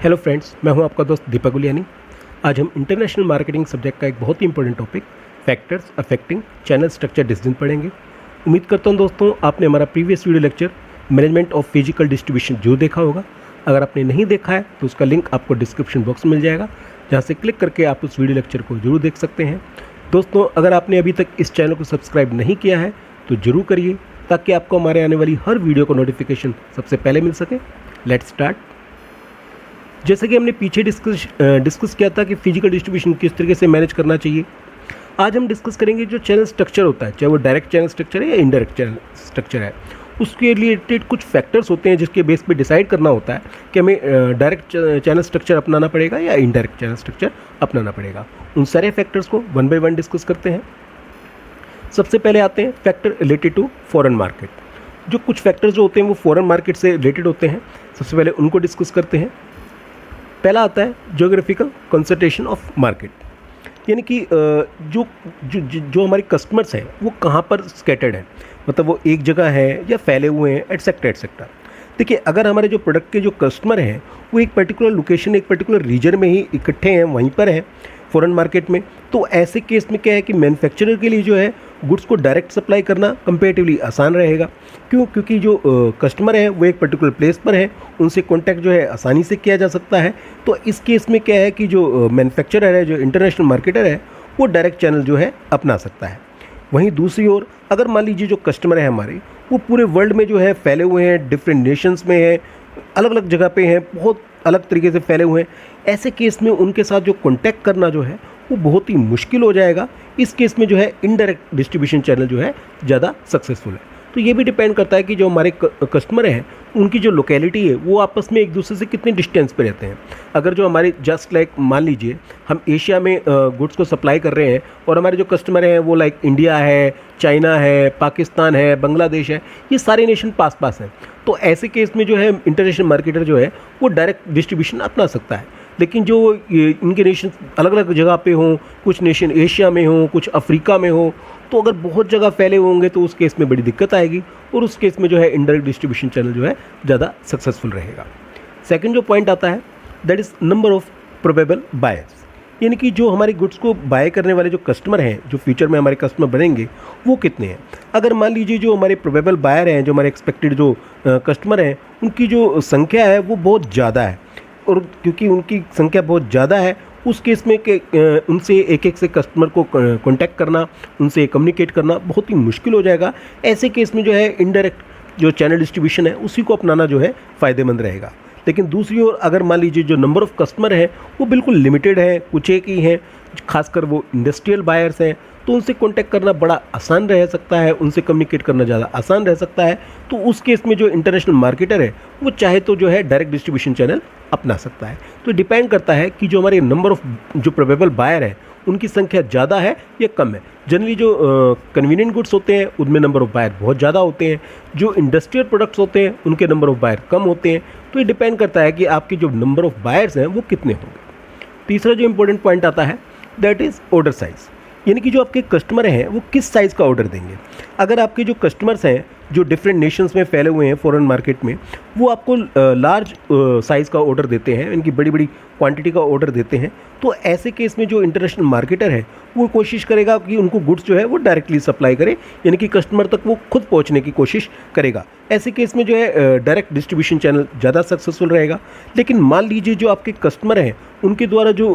Hello friends, मैं हूं आपका दोस्त दीपक गुलियानी। आज हम इंटरनेशनल मार्केटिंग सब्जेक्ट का एक बहुत ही important topic factors affecting channel structure decision पढ़ेंगे। उम्मीद करता हूं दोस्तों आपने हमारा previous video lecture management of physical distribution जो देखा होगा। अगर आपने नहीं देखा है तो उसका लिंक आपको डिस्क्रिप्शन बॉक्स में मिल जाएगा, जहाँ से क्लिक करके आप उस वीडियो लेक्चर को जरूर देख सकते हैं। दोस्तों, अगर आपने अभी तक इस चैनल को सब्सक्राइब नहीं किया है तो ज़रूर करिए, ताकि आपको हमारे आने वाली हर वीडियो को नोटिफिकेशन सबसे पहले मिल सके। Let's start. जैसे कि हमने पीछे डिस्कस किया था कि फिजिकल डिस्ट्रीब्यूशन किस तरीके से मैनेज करना चाहिए, आज हम डिस्कस करेंगे जो चैनल स्ट्रक्चर होता है, चाहे वो डायरेक्ट चैनल स्ट्रक्चर है या इनडायरेक्ट चैनल स्ट्रक्चर है, उसके रिलेटेड कुछ फैक्टर्स होते हैं जिसके बेस पे डिसाइड करना होता है कि हमें डायरेक्ट चैनल स्ट्रक्चर अपनाना पड़ेगा या इनडायरेक्ट चैनल स्ट्रक्चर अपनाना पड़ेगा। उन सारे फैक्टर्स को वन बाय वन डिस्कस करते हैं। सबसे पहले आते हैं factor related to foreign market. जो कुछ फैक्टर्स जो होते हैं वो फॉरेन मार्केट से रिलेटेड होते हैं, सबसे पहले उनको डिस्कस करते हैं। पहला आता है ज्योग्राफिकल कंसंट्रेशन ऑफ मार्केट, यानी कि जो हमारे कस्टमर्स हैं वो कहाँ पर स्कैटर्ड हैं, मतलब वो एक जगह है या फैले हुए हैं, एटसेट्रा एटसेट्रा। देखिए, अगर हमारे जो प्रोडक्ट के जो कस्टमर हैं वो एक पर्टिकुलर लोकेशन, एक पर्टिकुलर रीजन में ही इकट्ठे हैं, वहीं पर हैं फॉरेन मार्केट में, तो ऐसे केस में क्या है कि मैन्युफैक्चरर के लिए जो है गुड्स को डायरेक्ट सप्लाई करना कंपेरेटिवली आसान रहेगा। क्यों? क्योंकि जो कस्टमर है वो एक पर्टिकुलर प्लेस पर है, उनसे कांटेक्ट जो है आसानी से किया जा सकता है। तो इस केस में क्या है कि जो मैन्युफैक्चरर है, जो इंटरनेशनल मार्केटर है, वो डायरेक्ट चैनल जो है अपना सकता है। वहीं दूसरी ओर अगर मान लीजिए जो कस्टमर है हमारे वो पूरे वर्ल्ड में जो है फैले हुए हैं, डिफरेंट नेशंस में हैं, अलग अलग जगह पे हैं, बहुत अलग तरीके से फैले हुए हैं, ऐसे केस में उनके साथ जो कांटेक्ट करना जो है वो बहुत ही मुश्किल हो जाएगा। इस केस में जो है इनडायरेक्ट डिस्ट्रीब्यूशन चैनल जो है ज़्यादा सक्सेसफुल है। तो ये भी डिपेंड करता है कि जो हमारे कस्टमर हैं उनकी जो लोकेलिटी है वो आपस में एक दूसरे से कितने डिस्टेंस पे रहते हैं। अगर जो हमारे जस्ट लाइक मान लीजिए हम एशिया में गुड्स को सप्लाई कर रहे हैं और हमारे जो कस्टमर हैं वो लाइक इंडिया है, चाइना है, पाकिस्तान है, बांग्लादेश है, ये सारे नेशन पास पास हैं, तो ऐसे केस में जो है इंटरनेशनल मार्केटर जो है वो डायरेक्ट डिस्ट्रीब्यूशन अपना सकता है। लेकिन जो इनके नेशन अलग अलग जगह पे हों, कुछ नेशन एशिया में हों, कुछ अफ्रीका में हो, तो अगर बहुत जगह फैले होंगे तो उस केस में बड़ी दिक्कत आएगी और उस केस में जो है इनडायरेक्ट डिस्ट्रीब्यूशन चैनल जो है ज़्यादा सक्सेसफुल रहेगा। सेकंड जो पॉइंट आता है that is number of probable buyers, यानी कि जो हमारे गुड्स को बाय करने वाले जो कस्टमर हैं, जो फ्यूचर में हमारे कस्टमर बनेंगे, वो कितने हैं। अगर मान लीजिए जो हमारे प्रोबेबल बायर हैं, जो हमारे एक्सपेक्टेड जो कस्टमर हैं, उनकी जो संख्या है वो बहुत ज़्यादा है, और क्योंकि उनकी संख्या बहुत ज़्यादा है उस केस में उनसे एक एक से कस्टमर को कांटेक्ट करना, उनसे कम्युनिकेट करना बहुत ही मुश्किल हो जाएगा। ऐसे केस में जो है इनडायरेक्ट जो चैनल डिस्ट्रीब्यूशन है उसी को अपनाना जो है फ़ायदेमंद रहेगा। लेकिन दूसरी ओर अगर मान लीजिए जो नंबर ऑफ़ कस्टमर है वो बिल्कुल लिमिटेड है, कुछ एक ही हैं, खासकर वो इंडस्ट्रियल बायर्स हैं, तो उनसे कांटेक्ट करना बड़ा आसान रह सकता है, उनसे कम्युनिकेट करना ज़्यादा आसान रह सकता है। तो उस केस में जो इंटरनेशनल मार्केटर है वो चाहे तो जो है डायरेक्ट डिस्ट्रीब्यूशन चैनल अपना सकता है। तो डिपेंड करता है कि जो हमारे नंबर ऑफ़ जो प्रोबेबल बायर है उनकी संख्या ज़्यादा है या कम है। जनरली जो कन्वीनियंट गुड्स होते हैं उनमें नंबर ऑफ़ बायर बहुत ज़्यादा होते हैं, जो इंडस्ट्रियल प्रोडक्ट्स होते हैं उनके नंबर ऑफ़ बायर कम होते हैं। तो ये डिपेंड करता है कि आपके जो नंबर ऑफ़ बायर्स हैं वो कितने होंगे। तीसरा जो इंपॉर्टेंट पॉइंट आता है दैट इज़ ऑर्डर साइज़, यानी कि जो आपके कस्टमर हैं वो किस साइज़ का ऑर्डर देंगे। अगर आपके जो कस्टमर्स हैं जो डिफरेंट नेशंस में फैले हुए हैं फॉरेन मार्केट में, वो आपको लार्ज साइज़ का ऑर्डर देते हैं, इनकी बड़ी बड़ी क्वांटिटी का ऑर्डर देते हैं, तो ऐसे केस में जो इंटरनेशनल मार्केटर है वो कोशिश करेगा कि उनको गुड्स जो है वो डायरेक्टली सप्लाई करे, यानी कि कस्टमर तक वो खुद पहुंचने की कोशिश करेगा। ऐसे केस में जो है डायरेक्ट डिस्ट्रीब्यूशन चैनल ज़्यादा सक्सेसफुल रहेगा। लेकिन मान लीजिए जो आपके कस्टमर हैं उनके द्वारा जो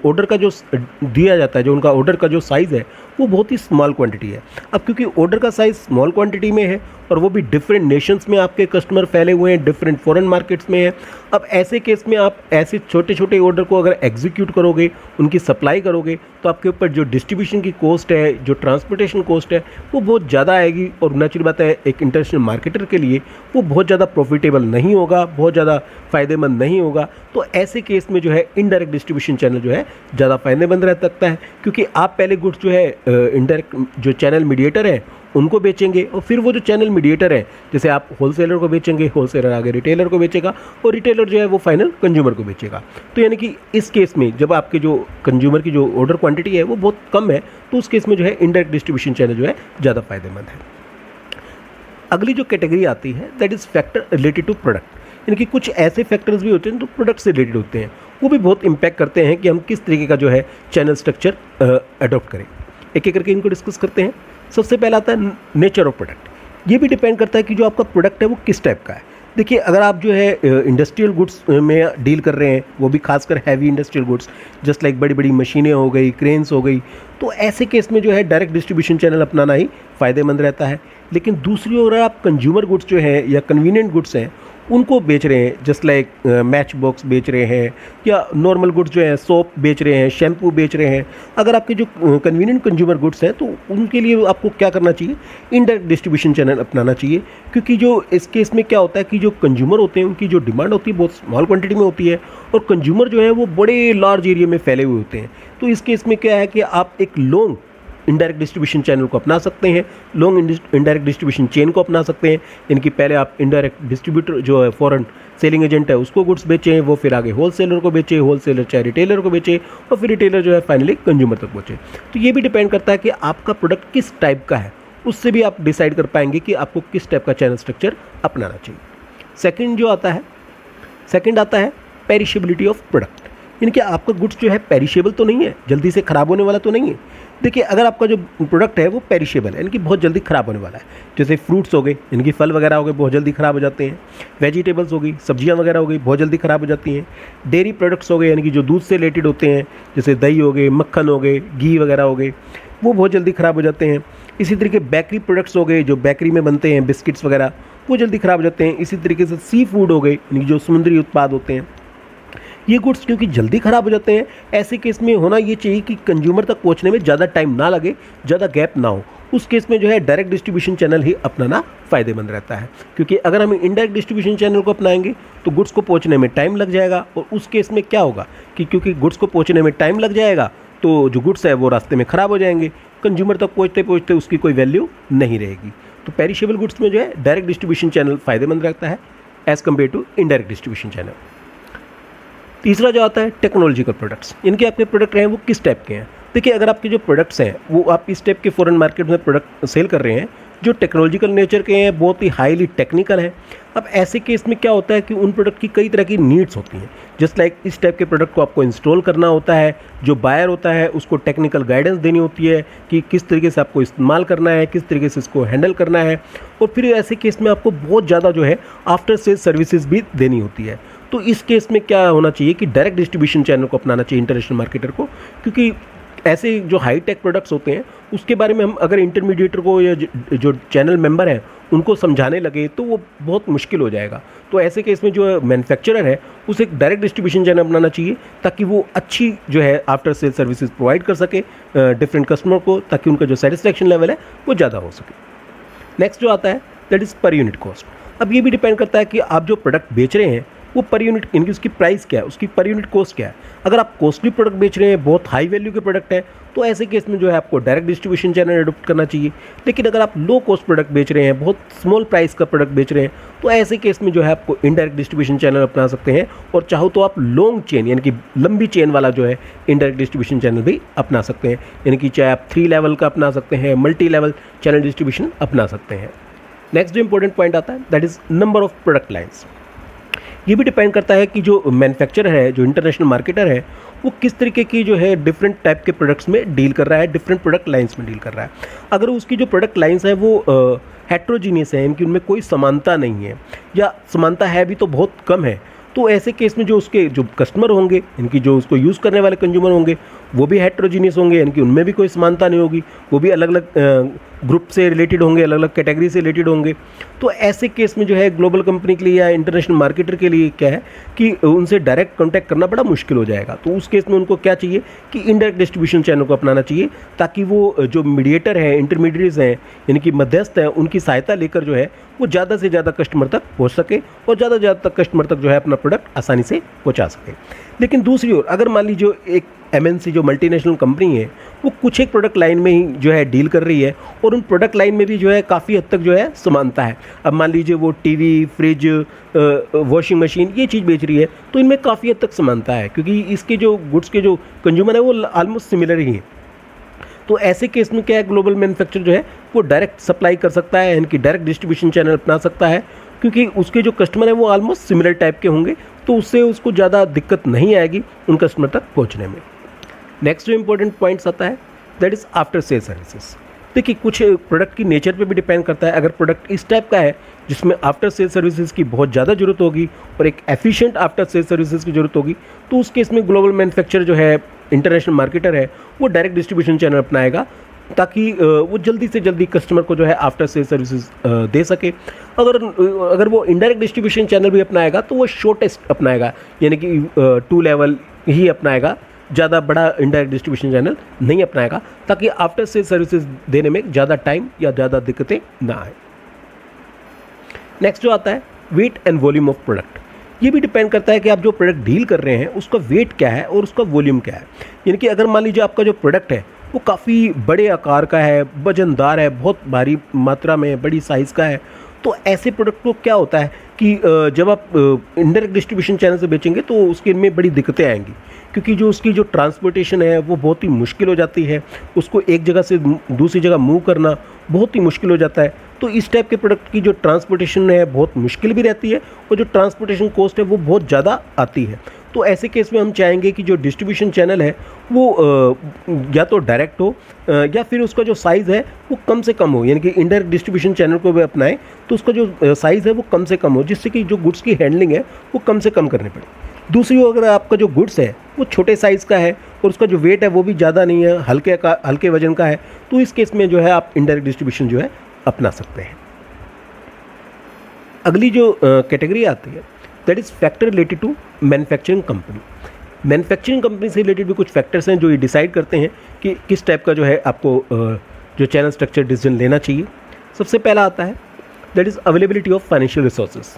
ऑर्डर का जो दिया जाता है, जो उनका ऑर्डर का जो साइज़ है वो बहुत ही स्मॉल क्वांटिटी है। अब क्योंकि ऑर्डर का साइज़ स्मॉल क्वांटिटी में है और वो भी डिफरेंट नेशंस में आपके कस्टमर फैले हुए हैं, डिफरेंट फॉरेन मार्केट्स में हैं, अब ऐसे केस में आप ऐसे छोटे छोटे ऑर्डर को अगर एग्जीक्यूट करोगे, उनकी सप्लाई करोगे, तो आपके ऊपर जो डिस्ट्रीब्यूशन की कॉस्ट है, जो ट्रांसपोर्टेशन कॉस्ट है, वो बहुत ज़्यादा आएगी और नेचुरल बात है एक इंटरनेशनल मार्केटर के लिए वो बहुत ज़्यादा प्रॉफिटेबल नहीं होगा, बहुत ज़्यादा फ़ायदेमंद नहीं होगा। तो ऐसे केस में जो है इनडायरेक्ट डिस्ट्रीब्यूशन चैनल जो है ज़्यादा फ़ायदेमंद रह सकता है, क्योंकि आप पहले गुड्स जो है इनडायरेक्ट जो चैनल मीडिएटर है उनको बेचेंगे, और फिर वो जो चैनल मीडिएटर है, जैसे आप होलसेलर को बेचेंगे, होलसेलर आगे रिटेलर को बेचेगा और रिटेलर जो है वो फाइनल कंज्यूमर को बेचेगा। तो यानी कि इस केस में जब आपके जो कंज्यूमर की जो ऑर्डर क्वांटिटी है वो बहुत कम है, तो उस केस में जो है इनडायरेक्ट डिस्ट्रीब्यूशन चैनल जो है ज़्यादा फायदेमंद है। अगली जो कैटेगरी आती है that is factor related to product, इनकी कुछ ऐसे फैक्टर्स भी होते हैं जो प्रोडक्ट से रिलेटेड होते हैं, वो भी बहुत इम्पैक्ट करते हैं कि हम किस तरीके का जो है चैनल स्ट्रक्चर अडॉप्ट करें। एक एक करके इनको डिस्कस करते हैं। सबसे पहला आता है नेचर ऑफ प्रोडक्ट। ये भी डिपेंड करता है कि जो आपका प्रोडक्ट है वो किस टाइप का है। देखिए, अगर आप जो है इंडस्ट्रियल गुड्स में डील कर रहे हैं, वो भी खासकर heavy industrial goods, just like बड़ी बड़ी मशीनें हो गई, क्रेन्स हो गई, तो ऐसे केस में जो है डायरेक्ट डिस्ट्रीब्यूशन चैनल अपनाना ही फ़ायदेमंद रहता है। लेकिन दूसरी ओर आप कंज्यूमर गुड्स जो है या कन्वीनियंट गुड्स हैं उनको बेच रहे हैं, जस्ट लाइक मैच बॉक्स बेच रहे हैं या नॉर्मल गुड्स जो है सोप बेच रहे हैं, शैम्पू बेच रहे हैं, अगर आपके जो कन्वीनियंट कंज्यूमर गुड्स हैं तो उनके लिए आपको क्या करना चाहिए, इनडायरेक्ट डिस्ट्रीब्यूशन चैनल अपनाना चाहिए। क्योंकि जो इस केस में क्या होता है कि जो कंज्यूमर होते हैं उनकी जो डिमांड होती है बहुत स्मॉल क्वांटिटी में होती है और कंज्यूमर जो है वो बड़े लार्ज एरिया में फैले हुए होते हैं। तो इस केस में क्या है कि आप एक लॉन्ग इनडायरेक्ट डिस्ट्रीब्यूशन चैनल को अपना सकते हैं, लॉन्ग इनडायरेक्ट डिस्ट्रीब्यूशन चेन को अपना सकते हैं। इनकी पहले आप इनडायरेक्ट डिस्ट्रीब्यूटर जो है फॉरेन सेलिंग एजेंट है उसको गुड्स बेचें, वो फिर आगे होलसेलर को बेचे, होलसेलर चाहे रिटेलर को बेचे और फिर रिटेलर जो है फाइनली कंज्यूमर तक पहुँचे। तो ये भी डिपेंड करता है कि आपका प्रोडक्ट किस टाइप का है, उससे भी आप डिसाइड कर पाएंगे कि आपको किस टाइप का चैनल स्ट्रक्चर अपनाना चाहिए। सेकंड आता है पेरिशेबिलिटी ऑफ प्रोडक्ट। यानी कि आपका गुड्स जो है पेरिशेबल तो नहीं है, जल्दी से ख़राब होने वाला तो नहीं है। देखिए, अगर आपका जो प्रोडक्ट है वो पेरिशेबल है, यानी कि बहुत जल्दी ख़राब होने वाला है, जैसे फ्रूट्स हो गए, इनकी फल वगैरह हो गए, बहुत जल्दी ख़राब हो जाते हैं। वेजिटेबल्स हो गई, सब्जियां वगैरह हो गई, बहुत जल्दी ख़राब हो जाती हैं। डेयरी प्रोडक्ट्स हो गए, यानी कि जो दूध से रिलेटेड होते हैं, जैसे दही हो गए, मक्खन हो गए, घी वगैरह हो गए, वो बहुत जल्दी ख़राब हो जाते हैं। इसी तरीके बेकरी प्रोडक्ट्स हो गए, जो बेकरी में बनते हैं, बिस्किट्स वगैरह, वो जल्दी ख़राब हो जाते हैं। इसी तरीके से सी फूड हो गए, यानी कि जो समुद्री उत्पाद होते हैं, ये गुड्स क्योंकि जल्दी ख़राब हो जाते हैं, ऐसे केस में होना ये चाहिए कि कंज्यूमर तक पहुंचने में ज़्यादा टाइम ना लगे, ज़्यादा गैप ना हो। उस केस में जो है डायरेक्ट डिस्ट्रीब्यूशन चैनल ही अपनाना फ़ायदेमंद रहता है। क्योंकि अगर हम इनडायरेक्ट डिस्ट्रीब्यूशन चैनल को अपनाएंगे तो गुड्स को पहुंचने में टाइम लग जाएगा और उस केस में क्या होगा कि क्योंकि गुड्स को पहुंचने में टाइम लग जाएगा तो जो गुड्स है वो रास्ते में ख़राब हो जाएंगे, कंज्यूमर तक पहुँचते पहुँचते उसकी कोई वैल्यू नहीं रहेगी। तो पेरिशेबल गुड्स में जो है डायरेक्ट डिस्ट्रीब्यूशन चैनल फ़ायदेमंद रहता है as compare to indirect distribution channel. तीसरा जो आता है टेक्नोलॉजिकल प्रोडक्ट्स। इनके आपके प्रोडक्ट हैं वो किस टाइप के हैं। देखिए, अगर आपके जो प्रोडक्ट्स हैं वो आप इस टाइप के फॉरेन मार्केट में प्रोडक्ट सेल कर रहे हैं जो टेक्नोलॉजिकल नेचर के हैं, बहुत ही हाईली टेक्निकल हैं, अब ऐसे केस में क्या होता है कि उन प्रोडक्ट की कई तरह की नीड्स होती हैं। जस्ट लाइक इस टाइप के प्रोडक्ट को आपको इंस्टॉल करना होता है, जो बायर होता है उसको टेक्निकल गाइडेंस देनी होती है कि किस तरीके से आपको इस्तेमाल करना है, किस तरीके से इसको हैंडल करना है, और फिर ऐसे केस में आपको बहुत ज़्यादा जो है आफ्टर सेल सर्विसेज भी देनी होती है। तो इस केस में क्या होना चाहिए कि डायरेक्ट डिस्ट्रीब्यूशन चैनल को अपनाना चाहिए इंटरनेशनल मार्केटर को, क्योंकि ऐसे जो हाई टेक प्रोडक्ट्स होते हैं उसके बारे में हम अगर इंटरमीडिएटर को या जो चैनल मेंबर हैं उनको समझाने लगे तो वो बहुत मुश्किल हो जाएगा। तो ऐसे केस में जो मैन्युफैक्चरर है उसे एक डायरेक्ट डिस्ट्रीब्यूशन चैनल अपनाना चाहिए ताकि वो अच्छी जो है आफ्टर सेल सर्विसेज प्रोवाइड कर सके डिफरेंट कस्टमर को, ताकि उनका जो सेटिस्फैक्शन लेवल है वो ज़्यादा हो सके। नेक्स्ट जो आता है that is per unit cost. अब ये भी डिपेंड करता है कि आप जो प्रोडक्ट बेच रहे हैं वो पर यूनिट इनकी उसकी प्राइस क्या है, उसकी पर यूनिट कॉस्ट क्या है। अगर आप कॉस्टली प्रोडक्ट बेच रहे हैं, बहुत हाई वैल्यू के प्रोडक्ट है, तो ऐसे केस में जो है आपको डायरेक्ट डिस्ट्रीब्यूशन चैनल अडॉप्ट करना चाहिए। लेकिन अगर आप लो कॉस्ट प्रोडक्ट बेच रहे हैं, बहुत स्मॉल प्राइस का प्रोडक्ट बेच रहे हैं, तो ऐसे केस में जो है आपको इनडायरेक्ट डिस्ट्रीब्यूशन चैनल अपना सकते हैं, और चाहो तो आप लॉन्ग चेन यानी कि लंबी चेन वाला जो है इनडायरेक्ट डिस्ट्रीब्यूशन चैनल भी अपना सकते हैं। यानी कि चाहे आप 3 लेवल का अपना सकते हैं, मल्टी लेवल चैनल डिस्ट्रीब्यूशन अपना सकते हैं। नेक्स्ट जो इंपॉर्टेंट पॉइंट आता है that is number of product lines. ये भी डिपेंड करता है कि जो मैन्युफैक्चरर है, जो इंटरनेशनल मार्केटर है, वो किस तरीके की जो है डिफरेंट टाइप के प्रोडक्ट्स में डील कर रहा है, डिफरेंट प्रोडक्ट लाइंस में डील कर रहा है। अगर उसकी जो प्रोडक्ट लाइंस है वो हेट्रोजीनियस है, इनकी उनमें कोई समानता नहीं है या समानता है भी तो बहुत कम है, तो ऐसे केस में जो उसके जो कस्टमर होंगे, इनकी जो उसको यूज़ करने वाले कंज्यूमर होंगे वो भी हेट्रोजीनियस होंगे, यानी कि उनमें भी कोई समानता नहीं होगी, वो भी अलग अलग ग्रुप से रिलेटेड होंगे, अलग अलग कैटेगरी से रिलेटेड होंगे। तो ऐसे केस में जो है ग्लोबल कंपनी के लिए या इंटरनेशनल मार्केटर के लिए क्या है कि उनसे डायरेक्ट कॉन्टैक्ट करना बड़ा मुश्किल हो जाएगा। तो उस केस में उनको क्या चाहिए कि इनडायरेक्ट डिस्ट्रीब्यूशन चैनल को अपनाना चाहिए, ताकि वो जो मीडिएटर है, इंटरमीडिएट्स हैं, यानी कि मध्यस्थ हैं, उनकी सहायता लेकर जो है वो ज़्यादा से ज़्यादा कस्टमर तक पहुँच सके और ज़्यादा से ज़्यादा तक कस्टमर तक जो है अपना प्रोडक्ट आसानी से पहुँचा सके। लेकिन दूसरी ओर अगर मान लीजिए एक MNC जो मल्टीनेशनल कंपनी है वो कुछ एक प्रोडक्ट लाइन में ही जो है डील कर रही है, और उन प्रोडक्ट लाइन में भी जो है काफ़ी हद तक जो है समानता है। अब मान लीजिए वो टीवी, फ्रिज, वॉशिंग मशीन ये चीज़ बेच रही है, तो इनमें काफ़ी हद तक समानता है, क्योंकि इसके जो गुड्स के जो कंज्यूमर है वो ऑलमोस्ट सिमिलर ही हैं। तो ऐसे केस में क्या है, ग्लोबल मैन्युफैक्चरर जो है वो डायरेक्ट सप्लाई कर सकता है, यानी कि डायरेक्ट डिस्ट्रीब्यूशन चैनल अपना सकता है, क्योंकि उसके जो कस्टमर हैं वो ऑलमोस्ट सिमिलर टाइप के होंगे, तो उससे उसको ज़्यादा दिक्कत नहीं आएगी उन कस्टमर तक पहुँचने में। नेक्स्ट जो इंपॉर्टेंट पॉइंट्स आता है that is after sale services. देखिए कुछ प्रोडक्ट की नेचर पे भी डिपेंड करता है। अगर प्रोडक्ट इस टाइप का है जिसमें आफ्टर सेल सर्विसेज की बहुत ज़्यादा ज़रूरत होगी और एक एफिशिएंट आफ्टर सेल सर्विसेज की ज़रूरत होगी, तो उस केस में ग्लोबल मैन्युफैक्चरर जो है, इंटरनेशनल मार्केटर है, वो डायरेक्ट डिस्ट्रीब्यूशन चैनल अपनाएगा ताकि वो जल्दी से जल्दी कस्टमर को जो है आफ्टर सेल सर्विसेज दे सके। अगर वो इनडायरेक्ट डिस्ट्रीब्यूशन चैनल भी अपनाएगा तो वो शॉर्टेस्ट अपनाएगा, यानी कि 2 लेवल ही अपनाएगा, ज़्यादा बड़ा इनडायरेक्ट डिस्ट्रीब्यूशन चैनल नहीं अपनाएगा, ताकि आफ्टर सेल सर्विसेज देने में ज़्यादा टाइम या ज़्यादा दिक्कतें ना आए। नेक्स्ट जो आता है weight and volume of product. ये भी डिपेंड करता है कि आप जो प्रोडक्ट डील कर रहे हैं उसका वेट क्या है और उसका वॉल्यूम क्या है। यानी कि अगर मान लीजिए आपका जो प्रोडक्ट है वो काफ़ी बड़े आकार का है, वजनदार है, बहुत भारी मात्रा में बड़ी साइज़ का है, तो ऐसे प्रोडक्ट को क्या होता है कि जब आप इनडायरेक्ट डिस्ट्रीब्यूशन चैनल से बेचेंगे तो उसके इनमें बड़ी दिक्कतें आएंगी, क्योंकि जो उसकी जो ट्रांसपोर्टेशन है वो बहुत ही मुश्किल हो जाती है। उसको एक जगह से दूसरी जगह मूव करना बहुत ही मुश्किल हो जाता है। तो इस टाइप के प्रोडक्ट की जो ट्रांसपोर्टेशन है बहुत मुश्किल भी रहती है और जो ट्रांसपोर्टेशन कॉस्ट है वो बहुत ज़्यादा आती है। तो ऐसे केस में हम चाहेंगे कि जो डिस्ट्रीब्यूशन चैनल है वो या तो डायरेक्ट हो या फिर उसका जो साइज़ है वो कम से कम हो, यानी कि इनडायरेक्ट डिस्ट्रीब्यूशन चैनल को भी अपनाएं तो उसका जो साइज़ है वो कम से कम हो, जिससे कि जो गुड्स की हैंडलिंग है वो कम से कम करनी पड़े। दूसरी ओर अगर आपका जो गुड्स है वो छोटे साइज़ का है और उसका जो वेट है वो भी ज़्यादा नहीं है, हल्के वजन का है, तो इस केस में जो है आप इनडायरेक्ट डिस्ट्रीब्यूशन जो है अपना सकते हैं। अगली जो कैटेगरी आती है that is factor related to manufacturing company. Manufacturing company से रिलेटेड भी कुछ फैक्टर्स हैं जो ये डिसाइड करते हैं कि किस टाइप का जो है आपको जो चैनल स्ट्रक्चर डिसीजन लेना चाहिए। सबसे पहला आता है that is availability of financial resources,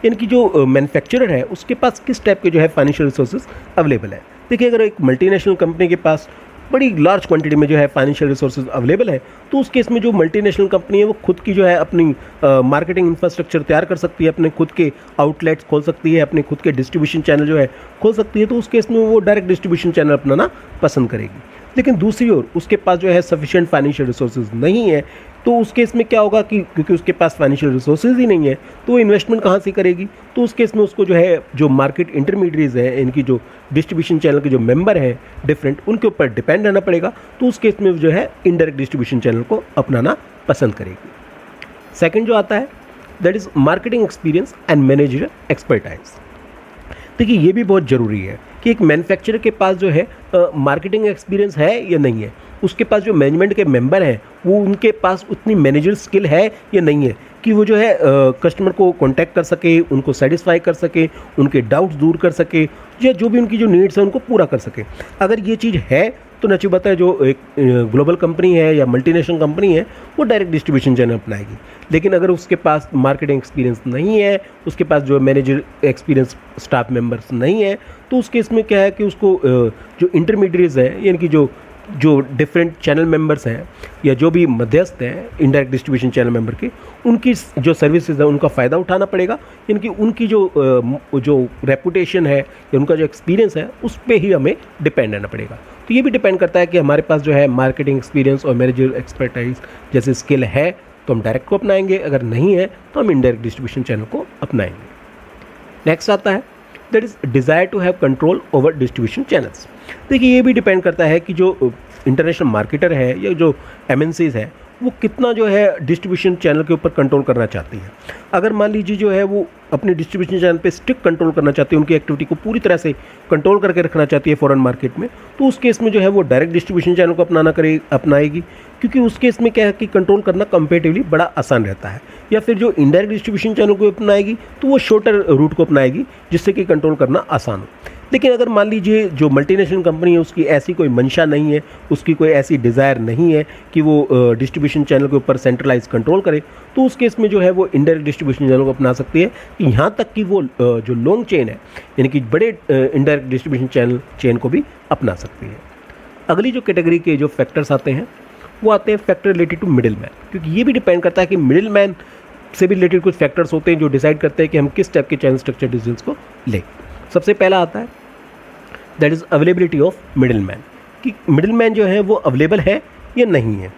यानी कि जो मैन्युफैक्चरर है उसके पास किस टाइप के जो है फाइनेंशियल रिसोर्सेज अवेलेबल है। देखिए अगर एक मल्टीनेशनल कंपनी के पास बड़ी लार्ज क्वांटिटी में जो है फाइनेंशियल रिसोर्सेज अवेलेबल है, तो उस केस में जो मल्टीनेशनल कंपनी है वो खुद की जो है अपनी मार्केटिंग इंफ्रास्ट्रक्चर तैयार कर सकती है, अपने खुद के आउटलेट्स खोल सकती है, अपने खुद के डिस्ट्रीब्यूशन चैनल जो है खोल सकती है, तो उस केस में वो डायरेक्ट डिस्ट्रीब्यूशन चैनल अपनाना पसंद करेगी। लेकिन दूसरी ओर उसके पास जो है सफिशिएंट फाइनेंशियल रिसोर्सेज नहीं है, तो उस केस में क्या होगा कि क्योंकि उसके पास फाइनेंशियल रिसोर्सेज ही नहीं है तो वो इन्वेस्टमेंट कहाँ से करेगी। तो उस केस में उसको जो है जो मार्केट इंटरमीडिएट्स हैं, इनकी जो डिस्ट्रीब्यूशन चैनल के जो मेंबर हैं डिफरेंट, उनके ऊपर डिपेंड रहना पड़ेगा। तो उस केस में जो है इनडायरेक्ट डिस्ट्रीब्यूशन चैनल को अपनाना पसंद करेगी। सेकेंड जो आता है that is marketing experience and manager expertise. देखिए ये भी बहुत ज़रूरी है कि एक मैन्युफैक्चरर के पास जो है मार्केटिंग एक्सपीरियंस है या नहीं है, उसके पास जो मैनेजमेंट के मेंबर हैं वो उनके पास उतनी मैनेजर स्किल है या नहीं है कि वो जो है कस्टमर को कांटेक्ट कर सके, उनको सेटिस्फाई कर सके, उनके डाउट्स दूर कर सके, या जो भी उनकी जो नीड्स हैं उनको पूरा कर सके। अगर ये चीज़ है तो नचू बता जो एक ग्लोबल कंपनी है या मल्टीनेशनल कंपनी है वो डायरेक्ट डिस्ट्रीब्यूशन चैनल अपनाएगी। लेकिन अगर उसके पास मार्केटिंग एक्सपीरियंस नहीं है, उसके पास जो मैनेजर एक्सपीरियंस स्टाफ मेंबर्स नहीं है, तो उस केस में क्या है कि उसको जो इंटरमीडिएट्स हैं, यानी कि जो डिफरेंट चैनल मेंबर्स हैं या जो भी मध्यस्थ हैं इनडायरेक्ट डिस्ट्रीब्यूशन चैनल मेंबर के, उनकी जो सर्विसेज है उनका फ़ायदा उठाना पड़ेगा। यानी कि उनकी जो रेपुटेशन है या उनका जो एक्सपीरियंस है उस पर ही हमें डिपेंड रहना पड़ेगा। तो ये भी डिपेंड करता है कि हमारे पास जो है मार्केटिंग एक्सपीरियंस और मैनेजर एक्सपर्टाइज जैसे स्किल है तो हम डायरेक्ट को अपनाएंगे, अगर नहीं है तो हम इनडायरेक्ट डिस्ट्रीब्यूशन चैनल को अपनाएंगे। नेक्स्ट आता है that is desire to have control over distribution channels. देखिए ये भी डिपेंड करता है कि जो इंटरनेशनल मार्केटर है या जो एमएनसीज है वो कितना जो है डिस्ट्रीब्यूशन चैनल के ऊपर कंट्रोल करना चाहती है। अगर मान लीजिए जो है वो अपने डिस्ट्रीब्यूशन चैनल पे स्ट्रिक्ट कंट्रोल करना चाहती है, उनकी एक्टिविटी को पूरी तरह से कंट्रोल करके रखना चाहती है फॉरेन मार्केट में, तो उस केस में जो है वो डायरेक्ट डिस्ट्रीब्यूशन चैनल को अपनाएगी, क्योंकि उस केस में क्या है कि कंट्रोल करना कंपेरेटिवली बड़ा आसान रहता है। या फिर जो इनडायरेक्ट डिस्ट्रीब्यूशन चैनल को अपनाएगी तो वो शॉर्टर रूट को अपनाएगी जिससे कि कंट्रोल करना आसान हो। लेकिन अगर मान लीजिए जो मल्टीनेशनल कंपनी है उसकी ऐसी कोई मंशा नहीं है, उसकी कोई ऐसी डिज़ायर नहीं है कि वो डिस्ट्रीब्यूशन चैनल के ऊपर सेंट्रलाइज कंट्रोल करे, तो उस केस में जो है वो इनडायरेक्ट डिस्ट्रीब्यूशन चैनल को अपना सकती है। यहाँ तक कि वो जो लॉन्ग चेन है यानी कि बड़े इनडायरेक्ट डिस्ट्रीब्यूशन चेन को भी अपना सकती है। अगली जो कैटेगरी के जो फैक्टर्स आते हैं वो आते हैं factor related to middle man, क्योंकि ये भी डिपेंड करता है कि मिडिल मैन से भी रिलेटेड कुछ फैक्टर्स होते हैं जो डिसाइड करते हैं कि हम किस टाइप के चैनल स्ट्रक्चर डिसीजंस को लें। सबसे पहला आता है that is availability of middle man, कि मिडिल मैन जो है वो अवेलेबल है या नहीं है।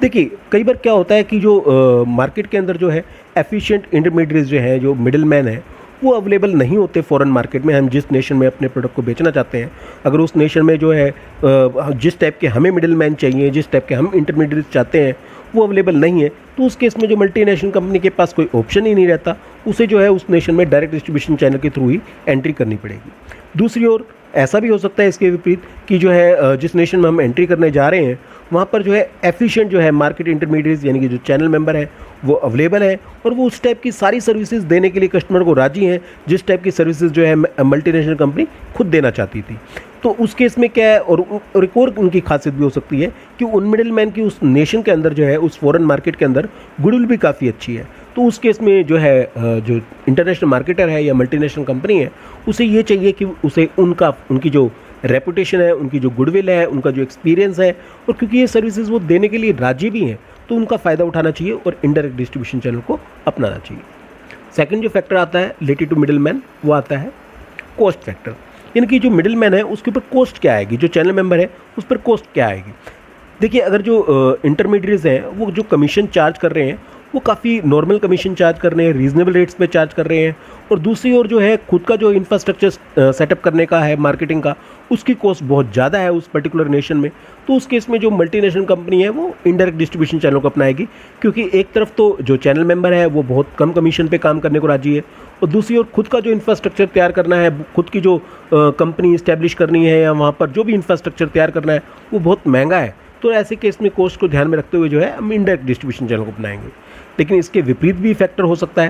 देखिए कई बार क्या होता है कि जो मार्केट के अंदर जो है एफिशिएंट इंटरमीडिएट्स जो हैं, जो मिडिल मैन है, वो अवेलेबल नहीं होते फॉरेन मार्केट में। हम जिस नेशन में अपने प्रोडक्ट को बेचना चाहते हैं, अगर उस नेशन में जो है जिस टाइप के हमें मिडिल मैन चाहिए, जिस टाइप के हम इंटरमीडिएट चाहते हैं, वो अवेलेबल नहीं है, तो उस केस में जो मल्टीनेशनल कंपनी के पास कोई ऑप्शन ही नहीं रहता, उसे जो है उस नेशन में डायरेक्ट डिस्ट्रीब्यूशन चैनल के थ्रू ही एंट्री करनी पड़ेगी। दूसरी ओर ऐसा भी हो सकता है इसके विपरीत कि जो है जिस नेशन में हम एंट्री करने जा रहे हैं, वहाँ पर जो है एफिशिएंट जो है मार्केट इंटरमीडिएट्स यानी कि जो चैनल मेंबर है वो अवेलेबल है, और वो उस टाइप की सारी सर्विसेज देने के लिए कस्टमर को राजी हैं जिस टाइप की सर्विसेज जो है मल्टीनेशनल कंपनी खुद देना चाहती थी। तो उस केस में क्या है, और एक और उनकी खासियत भी हो सकती है कि उन मिडिल मैन की उस नेशन के अंदर जो है, उस फॉरेन मार्केट के अंदर गुडविल भी काफ़ी अच्छी है। तो उस केस में जो है जो इंटरनेशनल मार्केटर है या मल्टीनेशनल कंपनी है, उसे ये चाहिए कि उसे उनकी जो रेपुटेशन है, उनकी जो गुडविल है, उनका जो एक्सपीरियंस है, और क्योंकि ये सर्विसेज वो देने के लिए राजी भी हैं, तो उनका फ़ायदा उठाना चाहिए और इनडायरेक्ट डिस्ट्रीब्यूशन चैनल को अपनाना चाहिए। सेकंड जो फैक्टर आता है रिलेटेड टू मिडिल मैन, वो आता है कॉस्ट फैक्टर, यानी कि जो मिडिल मैन है उसके ऊपर कॉस्ट क्या आएगी, जो चैनल मेंबर है उस पर कॉस्ट क्या आएगी। देखिए, अगर जो इंटरमीडिएट्स हैं वो जो कमीशन चार्ज कर रहे हैं वो काफ़ी नॉर्मल कमीशन चार्ज कर रहे हैं, रीजनेबल रेट्स पे चार्ज कर रहे हैं, और दूसरी ओर जो है खुद का जो इंफ्रास्ट्रक्चर सेटअप करने का है मार्केटिंग का, उसकी कॉस्ट बहुत ज़्यादा है उस पर्टिकुलर नेशन में। तो उस केस में जो मल्टीनेशनल कंपनी है वो इनडायरेक्ट डिस्ट्रीब्यूशन चैनल को अपनाएगी, क्योंकि एक तरफ तो जो चैनल मेंबर है वो बहुत कम कमीशन पे काम करने को राजी है, और दूसरी ओर खुद का जो इंफ्रास्ट्रक्चर तैयार करना है, खुद की जो कंपनी इस्टेब्लिश करनी है या वहाँ पर जो भी इंफ्रास्ट्रक्चर तैयार करना है वो बहुत महंगा है। तो ऐसे केस में कॉस्ट को ध्यान में रखते हुए जो है हम इनडायरेक्ट डिस्ट्रीब्यूशन चैनल को अपनाएंगे। लेकिन इसके विपरीत भी फैक्टर हो सकता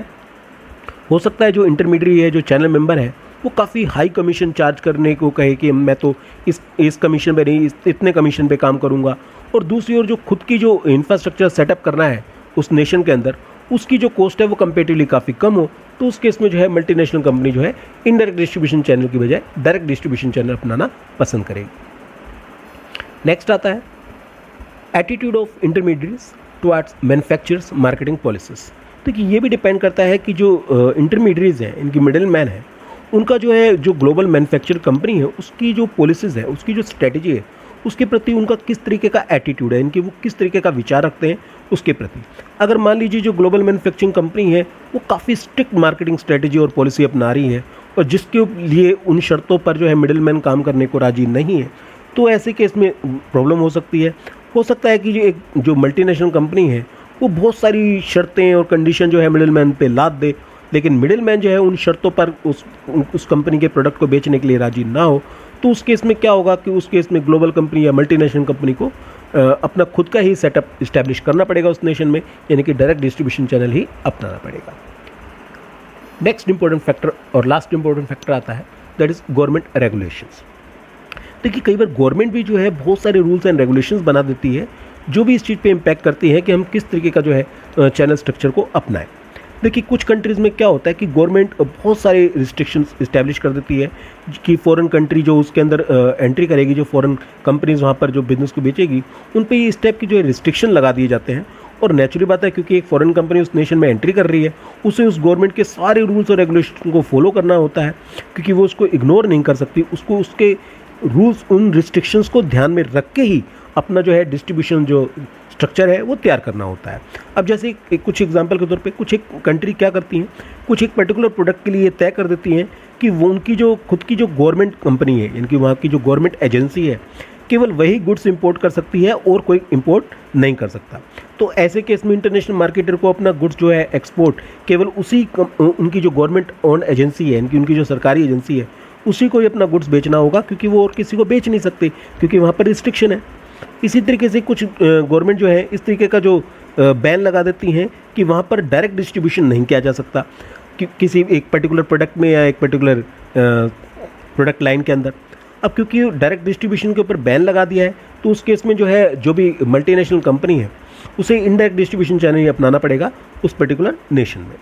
है जो इंटरमीडिएट है, जो चैनल मेंबर है, वो काफ़ी हाई कमीशन चार्ज करने को कहे कि मैं तो इस कमीशन पे नहीं, इतने कमीशन पे काम करूंगा, और दूसरी ओर जो खुद की जो इंफ्रास्ट्रक्चर सेटअप करना है उस नेशन के अंदर, उसकी जो कॉस्ट है वो कंपेरेटिवली काफ़ी कम हो, तो उस केस में जो है मल्टीनेशनल कंपनी जो है इनडायरेक्ट डिस्ट्रीब्यूशन चैनल की बजाय डायरेक्ट डिस्ट्रीब्यूशन चैनल अपनाना पसंद करेगी। नेक्स्ट आता है attitude of intermediates towards manufacturers marketing policies. देखिए, ये भी डिपेंड करता है कि जो इंटरमीडिएट्स हैं, इनकी मिडिल मैन है, उनका जो है जो ग्लोबल मैन्युफैक्चर कंपनी है उसकी जो पॉलिसीज़ है, उसकी जो स्ट्रेटजी है, उसके प्रति उनका किस तरीके का एटीट्यूड है, इनकी वो किस तरीके का विचार रखते हैं उसके प्रति। अगर मान लीजिए जो ग्लोबल मैन्युफैक्चरिंग कंपनी है वो काफ़ी स्ट्रिक्ट मार्केटिंग स्ट्रेटजी और पॉलिसी अपना रही है, और जिसके लिए उन शर्तों पर जो है मिडिल मैन काम करने को राजी नहीं है, तो ऐसे केस में प्रॉब्लम हो सकती है। हो सकता है कि जो मल्टीनेशनल कंपनी है वो बहुत सारी शर्तें और कंडीशन जो है मिडिल मैन पे लाद दे, लेकिन मिडिल मैन जो है उन शर्तों पर उस कंपनी के प्रोडक्ट को बेचने के लिए राजी ना हो, तो उस केस में क्या होगा कि उस केस में ग्लोबल कंपनी या मल्टीनेशनल कंपनी को अपना खुद का ही सेटअप इस्टेब्लिश करना पड़ेगा उस नेशन में, यानी कि डायरेक्ट डिस्ट्रीब्यूशन चैनल ही अपनाना पड़ेगा। नेक्स्ट इंपॉर्टेंट फैक्टर और लास्ट इंपॉर्टेंट फैक्टर आता है, दैट इज गवर्नमेंट रेगुलेशंस। देखिए, कई बार गवर्नमेंट भी जो है बहुत सारे रूल्स एंड रेगुलेशंस बना देती है जो भी इस चीज़ पे इम्पैक्ट करती है कि हम किस तरीके का जो है चैनल स्ट्रक्चर को अपनाएं। देखिए, कुछ कंट्रीज़ में क्या होता है कि गवर्नमेंट बहुत सारे रिस्ट्रिक्शंस इस्टेब्लिश कर देती है कि फॉरेन कंट्री जो उसके अंदर एंट्री करेगी, जो फॉरेन कंपनीज वहाँ पर जो बिजनेस को बेचेगी, उन पे इस टाइप की जो है रिस्ट्रिक्शन लगा दिए जाते हैं। और नेचुरली बात है, क्योंकि एक फॉरेन कंपनी उस नेशन में एंट्री कर रही है, उसे उस गवर्नमेंट के सारे रूल्स और रेगुलेशन को फॉलो करना होता है, क्योंकि वो उसको इग्नोर नहीं कर सकती, उसको उसके रूल्स, उन रिस्ट्रिक्शंस को ध्यान में रख के ही अपना जो है डिस्ट्रीब्यूशन जो स्ट्रक्चर है वो तैयार करना होता है। अब जैसे कुछ एग्जांपल के तौर पे कुछ एक कंट्री क्या करती हैं, कुछ एक पर्टिकुलर प्रोडक्ट के लिए तय कर देती हैं कि वो उनकी जो खुद की जो गवर्नमेंट कंपनी है, यानी कि वहाँ की जो गवर्नमेंट एजेंसी है, केवल वही गुड्स इंपोर्ट कर सकती है और कोई इंपोर्ट नहीं कर सकता। तो ऐसे केस में इंटरनेशनल मार्केटर को अपना गुड्स जो है एक्सपोर्ट केवल उनकी जो गवर्नमेंट ओन एजेंसी है, यानी कि उनकी जो सरकारी एजेंसी है, उसी को ही अपना गुड्स बेचना होगा, क्योंकि वो और किसी को बेच नहीं सकते, क्योंकि वहाँ पर रिस्ट्रिक्शन है। इसी तरीके से कुछ गवर्नमेंट जो है इस तरीके का जो बैन लगा देती हैं कि वहाँ पर डायरेक्ट डिस्ट्रीब्यूशन नहीं किया जा सकता किसी एक पर्टिकुलर प्रोडक्ट में या एक पर्टिकुलर प्रोडक्ट लाइन के अंदर। अब क्योंकि डायरेक्ट डिस्ट्रीब्यूशन के ऊपर बैन लगा दिया है, तो उस केस में जो है जो भी मल्टीनेशनल कंपनी है उसे इनडायरेक्ट डिस्ट्रीब्यूशन चैनल ही अपनाना पड़ेगा उस पर्टिकुलर नेशन में।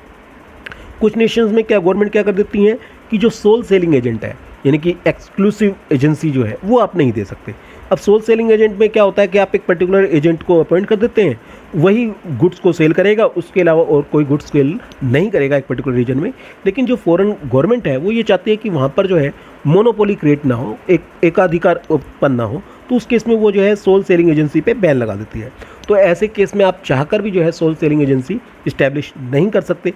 कुछ नेशंस में क्या गवर्नमेंट क्या कर देती हैं कि जो सोल सेलिंग एजेंट है, यानी कि एक्सक्लूसिव एजेंसी जो है, वो आप नहीं दे सकते। अब सोल सेलिंग एजेंट में क्या होता है कि आप एक पर्टिकुलर एजेंट को अपॉइंट कर देते हैं, वही गुड्स को सेल करेगा, उसके अलावा और कोई गुड्स सेल नहीं करेगा एक पर्टिकुलर रीजन में। लेकिन जो फॉरेन गवर्नमेंट है वो ये चाहती है कि वहाँ पर जो है मोनोपोली क्रिएट ना हो, एक एकाधिकार उत्पन्न ना हो, तो उस केस में वो जो है सोल सेलिंग एजेंसी पे बैन लगा देती है। तो ऐसे केस में आप चाहकर भी जो है सोल सेलिंग एजेंसी इस्टेब्लिश नहीं कर सकते।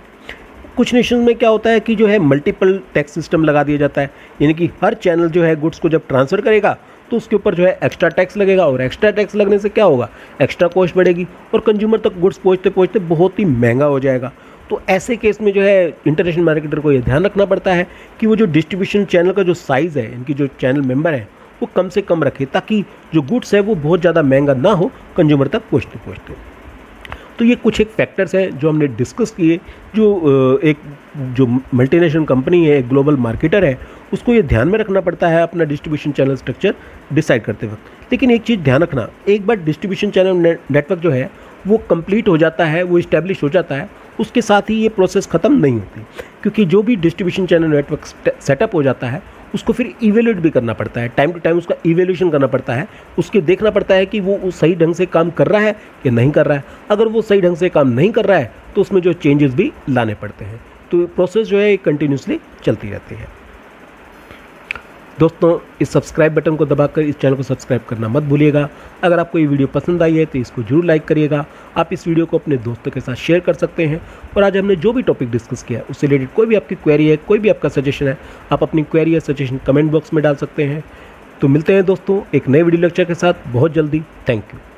कुछ नेशन में क्या होता है कि जो है मल्टीपल टैक्स सिस्टम लगा दिया जाता है, यानी कि हर चैनल जो है गुड्स को जब ट्रांसफ़र करेगा तो उसके ऊपर जो है एक्स्ट्रा टैक्स लगेगा, और एक्स्ट्रा टैक्स लगने से क्या होगा, एक्स्ट्रा कॉस्ट बढ़ेगी और कंज्यूमर तक गुड्स पहुँचते पहुँचते बहुत ही महंगा हो जाएगा। तो ऐसे केस में जो है इंटरनेशनल मार्केटर को ये ध्यान रखना पड़ता है कि वो जो डिस्ट्रीब्यूशन चैनल का जो साइज़ है, इनकी जो चैनल मेंबर है वो कम से कम रखे, ताकि जो गुड्स है वो बहुत ज़्यादा महंगा ना हो कंज्यूमर तक पहुँचते पहुँचते। तो ये कुछ एक फैक्टर्स हैं जो हमने डिस्कस किए, जो मल्टीनेशनल कंपनी है, एक ग्लोबल मार्केटर है, उसको ये ध्यान में रखना पड़ता है अपना डिस्ट्रीब्यूशन चैनल स्ट्रक्चर डिसाइड करते वक्त। लेकिन एक चीज़ ध्यान रखना, एक बार डिस्ट्रीब्यूशन चैनल नेटवर्क जो है वो कंप्लीट हो जाता है, वो इस्टेब्लिश हो जाता है, उसके साथ ही ये प्रोसेस ख़त्म नहीं होती, क्योंकि जो भी डिस्ट्रीब्यूशन चैनल नेटवर्क सेटअप हो जाता है उसको फिर इवेल्यूएट भी करना पड़ता है, टाइम टू टाइम उसका इवेल्यूशन करना पड़ता है, उसके देखना पड़ता है कि वो सही ढंग से काम कर रहा है या नहीं कर रहा है। अगर वो सही ढंग से काम नहीं कर रहा है तो उसमें जो चेंजेस भी लाने पड़ते हैं। तो प्रोसेस जो है कंटिन्यूसली चलती रहती है। दोस्तों, इस सब्सक्राइब बटन को दबाकर इस चैनल को सब्सक्राइब करना मत भूलिएगा। अगर आपको ये वीडियो पसंद आई है तो इसको जरूर लाइक करिएगा। आप इस वीडियो को अपने दोस्तों के साथ शेयर कर सकते हैं। और आज हमने जो भी टॉपिक डिस्कस किया उससे रिलेटेड कोई भी आपकी क्वेरी है, कोई भी आपका सजेशन है, आप अपनी क्वेरी या सजेशन कमेंट बॉक्स में डाल सकते हैं। तो मिलते हैं दोस्तों एक नए वीडियो लेक्चर के साथ बहुत जल्दी। Thank you.